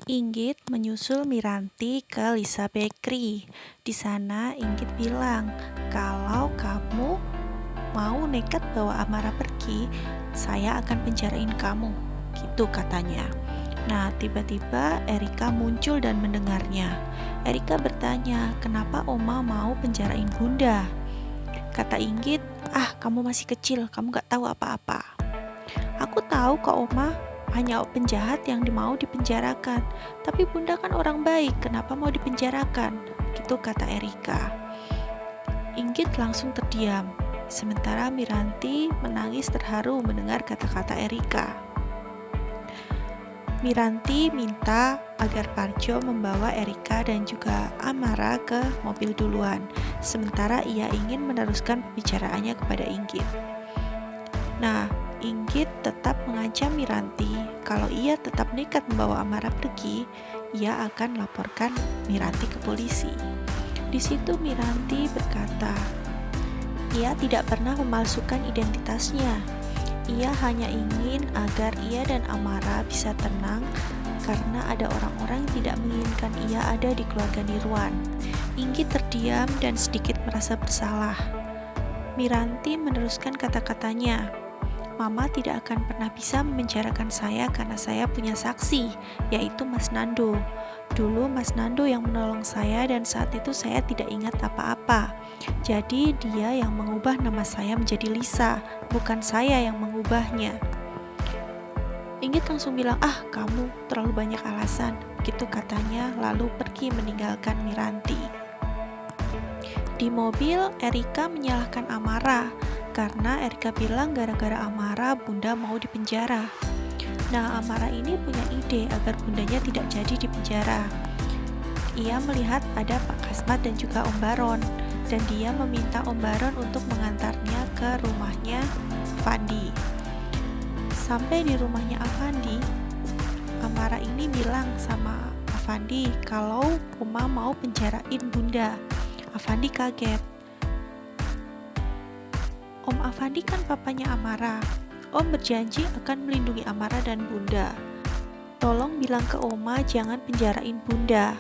Inggit menyusul Miranti ke Lisa Bakery. Di sana Inggit bilang, kalau kamu mau nekat bawa Amara pergi, saya akan penjarain kamu. Gitu katanya. Nah, tiba-tiba Erika muncul dan mendengarnya. Erika bertanya, kenapa Oma mau penjarain Bunda? Kata Inggit, kamu masih kecil, kamu gak tahu apa-apa. Aku tahu kok Oma, hanya penjahat yang mau dipenjarakan. Tapi Bunda kan orang baik, kenapa mau dipenjarakan? Gitu kata Erika. Inggit langsung terdiam, sementara Miranti menangis terharu mendengar kata-kata Erika. Miranti minta agar Parjo membawa Erika dan juga Amara ke mobil duluan, sementara ia ingin meneruskan pembicaraannya kepada Inggit. Nah, Inggit tetap mengancam Miranti kalau ia tetap nekat membawa Amara pergi, ia akan laporkan Miranti ke polisi. Di situ Miranti berkata, ia tidak pernah memalsukan identitasnya. Ia hanya ingin agar ia dan Amara bisa tenang karena ada orang-orang yang tidak menginginkan ia ada di keluarga Nirwan. Inggit terdiam dan sedikit merasa bersalah. Miranti meneruskan kata-katanya, Mama tidak akan pernah bisa memenjarakan saya karena saya punya saksi, yaitu Mas Nando. Dulu Mas Nando yang menolong saya dan saat itu saya tidak ingat apa-apa. Jadi dia yang mengubah nama saya menjadi Lisa, bukan saya yang mengubahnya. Inggit langsung bilang, kamu terlalu banyak alasan, gitu katanya, lalu pergi meninggalkan Miranti. Di mobil, Erika menyalahkan Amara, karena Erika bilang gara-gara Amara Bunda mau dipenjara. Nah, Amara ini punya ide agar bundanya tidak jadi dipenjara. Ia melihat ada Pak Kasmat dan juga Om Baron, dan dia meminta Om Baron untuk mengantarnya ke rumahnya Fandi. Sampai di rumahnya Avandi, Amara ini bilang sama Avandi kalau Oma mau penjarain Bunda. Avandi kaget. Om Avandi kan papanya Amara. Om berjanji akan melindungi Amara dan Bunda. Tolong bilang ke Oma jangan penjarain Bunda,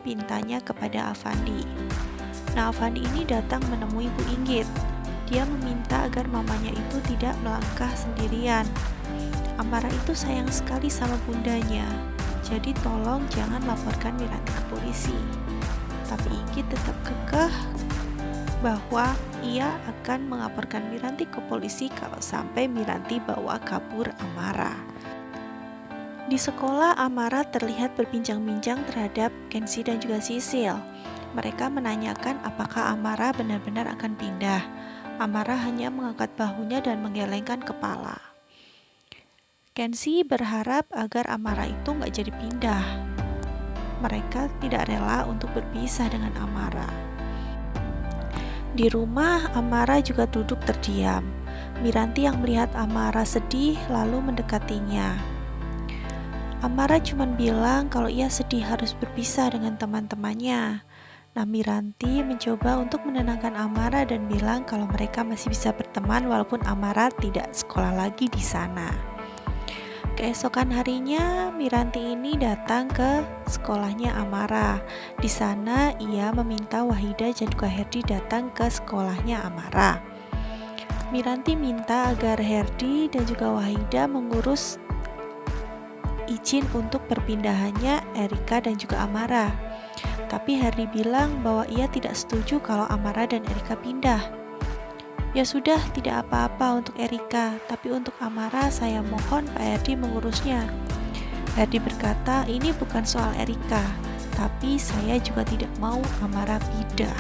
pintanya kepada Avandi. Nah, Avandi ini datang menemui Bu Inggit. Dia meminta agar mamanya itu tidak melangkah sendirian. Amara itu sayang sekali sama bundanya, jadi tolong jangan laporkan Miranti ke polisi. Tapi Inggit tetap kekeh bahwa ia akan melaporkan Miranti ke polisi kalau sampai Miranti bawa kabur Amara. Di sekolah, Amara terlihat berbincang-bincang terhadap Kenzi dan juga Sisil. Mereka menanyakan apakah Amara benar-benar akan pindah. Amara hanya mengangkat bahunya dan menggelengkan kepala. Kenzi berharap agar Amara itu nggak jadi pindah. Mereka tidak rela untuk berpisah dengan Amara. Di rumah, Amara juga duduk terdiam. Miranti yang melihat Amara sedih lalu mendekatinya. Amara cuma bilang kalau ia sedih harus berpisah dengan teman-temannya. Nah, Miranti mencoba untuk menenangkan Amara dan bilang kalau mereka masih bisa berteman walaupun Amara tidak sekolah lagi di sana. Keesokan harinya, Miranti ini datang ke sekolahnya Amara. Di sana, ia meminta Wahida dan juga Herdi datang ke sekolahnya Amara. Miranti minta agar Herdi dan juga Wahida mengurus izin untuk perpindahannya Erika dan juga Amara. Tapi Herdi bilang bahwa ia tidak setuju kalau Amara dan Erika pindah. Ya sudah, tidak apa-apa untuk Erika, tapi untuk Amara saya mohon Pak Herdi mengurusnya. Herdi berkata, ini bukan soal Erika, tapi saya juga tidak mau Amara pindah.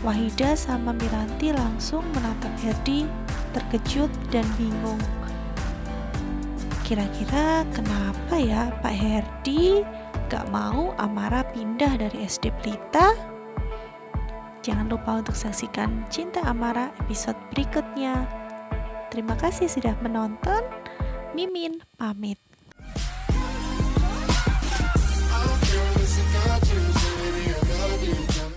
Wahida sama Miranti langsung menatap Herdi, terkejut dan bingung. Kira-kira kenapa ya Pak Herdi gak mau Amara pindah dari SD Pelita? Jangan lupa untuk saksikan Cinta Amara episode berikutnya. Terima kasih sudah menonton. Mimin pamit.